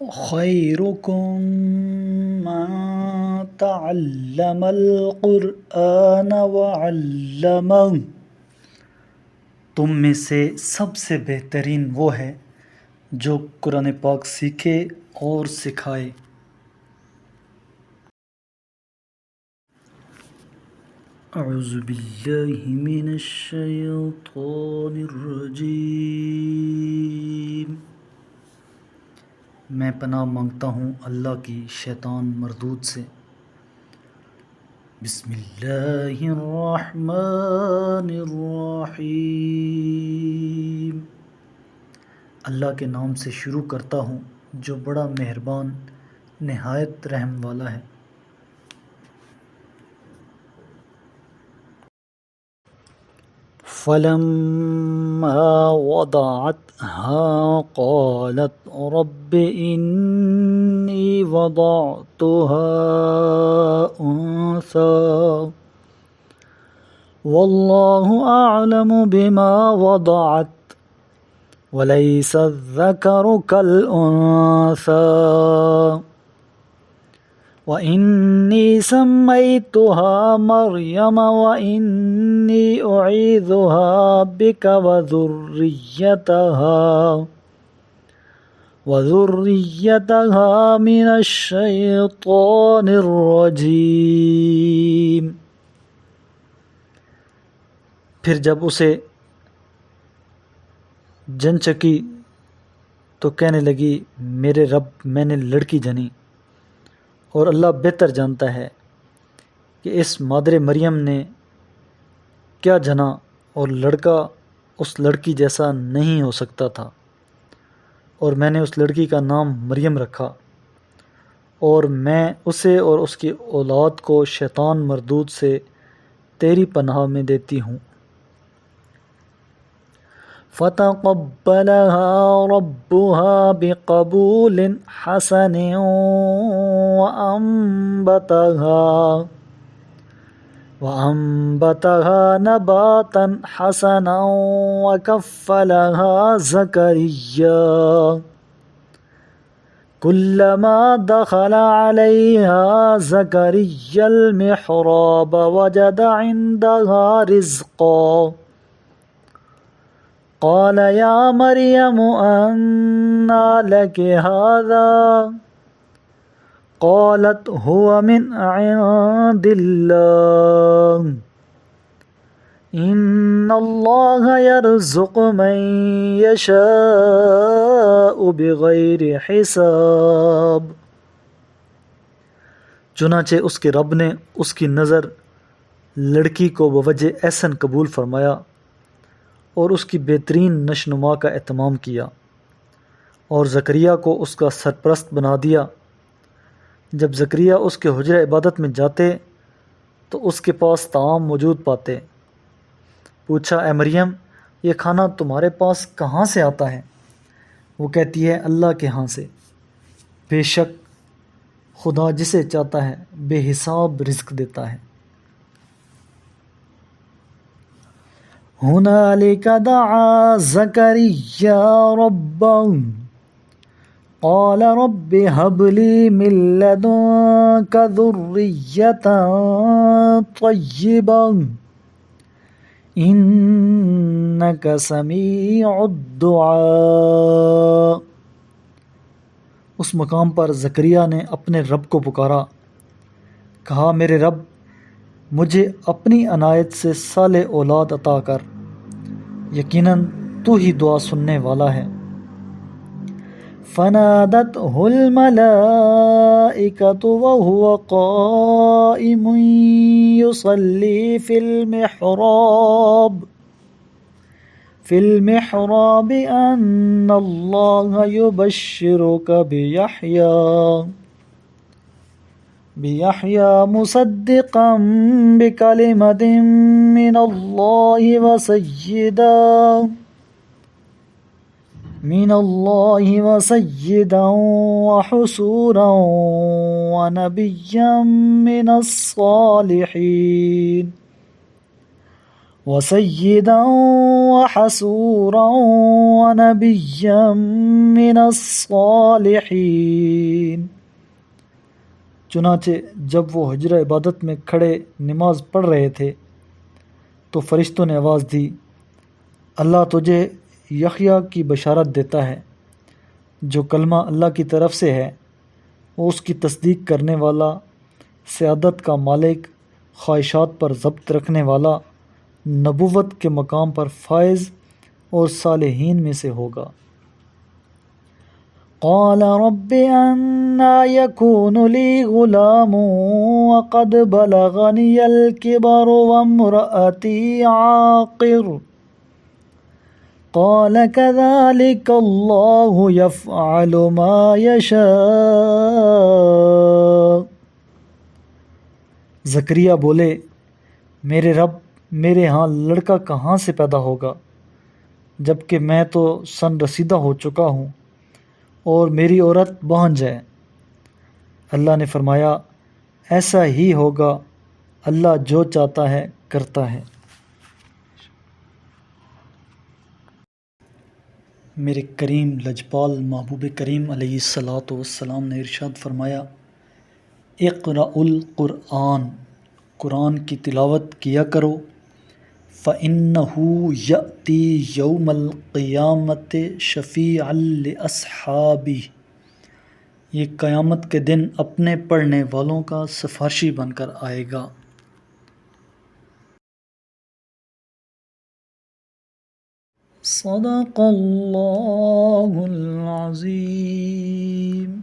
خیرکم من تعلم القرآن وعلمہ، تم میں سے سب سے بہترین وہ ہے جو قرآن پاک سیکھے اور سکھائے۔ اعوذ باللہ من الشیطان الرجیم، میں پناہ مانگتا ہوں اللہ کی شیطان مردود سے۔ بسم اللہ الرحمن الرحیم، اللہ کے نام سے شروع کرتا ہوں جو بڑا مہربان نہایت رحم والا ہے۔ فَلَمَّا وَضَعَتْهَا قَالَتْ رَبِّ إِنِّي وَضَعْتُهَا أُنثَىٰ وَاللَّهُ أَعْلَمُ بِمَا وَضَعَتْ وَلَيْسَ الذَّكَرُ كَالْأُنثَىٰ وَإِنِّي سَمَّيْتُهَا مَرْيَمَ وَإِنِّي أُعِيذُهَا بِكَ وَذُرِّيَّتَهَا مِنَ الشَّيْطَانِ الرَّجِيمِ۔ پھر جب اسے جن چکی تو کہنے لگی، میرے رب، میں نے لڑکی جنی، اور اللہ بہتر جانتا ہے کہ اس مادر مریم نے کیا جنا، اور لڑکا اس لڑکی جیسا نہیں ہو سکتا تھا، اور میں نے اس لڑکی کا نام مریم رکھا، اور میں اسے اور اس کی اولاد کو شیطان مردود سے تیری پناہ میں دیتی ہوں۔ فَتَقَبَّلَهَا رَبُّهَا بِقَبُولٍ حَسَنٍ وَأَنبَتَهَا نَبَاتًا حَسَنًا وَكَفَّلَهَا زَكَرِيَّا كُلَّمَا دَخَلَ عَلَيْهَا زَكَرِيَّا الْمِحْرَابَ وَجَدَ عِندَهَا رِزْقًا قَالَ يَا مَرْيَمُ أَنَّىٰ لَكِ هَٰذَا قَالَتْ هُوَ مِنْ عِندِ اللَّهِ إِنَّ اللَّهَ يَرْزُقُ مَن يَشَاءُ بِغَيْرِ حِسَابٍ۔ چنانچہ اس کے رب نے اس کی نظر لڑکی کو بوجہ احسن قبول فرمایا اور اس کی بہترین نشوونما کا اہتمام کیا، اور زکریا کو اس کا سرپرست بنا دیا۔ جب زکریا اس کے حجرہ عبادت میں جاتے تو اس کے پاس طعام موجود پاتے۔ پوچھا، اے مریم، یہ کھانا تمہارے پاس کہاں سے آتا ہے؟ وہ کہتی ہے، اللہ کے ہاں سے، بے شک خدا جسے چاہتا ہے بے حساب رزق دیتا ہے۔ هُنَالِكَ دَعَا زَكَرِيَّا رَبَّهُ قَالَ رَبِّ هَبْ لِي مِن لَّدُنكَ ذُرِّيَّةً طَيِّبَةً إِنَّكَ سَمِيعُ الدُّعَاءِ۔ اس مقام پر زکریا نے اپنے رب کو پکارا، کہا، میرے رب، مجھے اپنی عنایت سے صالح اولاد عطا کر، یقیناً تو ہی دعا سننے والا ہے۔ فَنَادَتْهُ الْمَلَائِكَةُ وَهُوَ قَائِمٌ يُصَلِّي فِي الْمِحْرَابِ أَنَّ اللَّهَ يُبَشِّرُكَ بِيَحْيَىٰ مُصَدِّقًا بِكَلِمَةٍ مِّنَ اللَّهِ وَسَيِّدًا وَحَصُورًا وَنَبِيًّا مِّنَ الصَّالِحِينَ۔ وسيدا وحسورا ونبيا من الصالحين۔ چنانچہ جب وہ حجرہ عبادت میں کھڑے نماز پڑھ رہے تھے تو فرشتوں نے آواز دی، اللہ تجھے یحییٰ کی بشارت دیتا ہے جو کلمہ اللہ کی طرف سے ہے، وہ اس کی تصدیق کرنے والا، سعادت کا مالک، خواہشات پر ضبط رکھنے والا، نبوت کے مقام پر فائز اور صالحین میں سے ہوگا۔ قال رب أنى يكون لي غلام وقد بلغني الكبر وامرأتي عاقر قال كذلك الله يفعل ما يشاء۔ زکریا بولے، میرے رب، میرے ہاں لڑکا کہاں سے پیدا ہوگا جب کہ میں تو سن رسیدہ ہو چکا ہوں اور میری عورت بانجھ ہے۔ اللہ نے فرمایا، ایسا ہی ہوگا، اللہ جو چاہتا ہے کرتا ہے۔ میرے کریم لجپال محبوب کریم علیہ الصلاۃ والسلام نے ارشاد فرمایا، اقرأ القرآن، قرآن کی تلاوت کیا کرو، فإنہ یأتی یوم القیامت شفیعا لأصحابہ، یہ قیامت کے دن اپنے پڑھنے والوں کا سفارشی بن کر آئے گا۔ صدق اللہ العظیم۔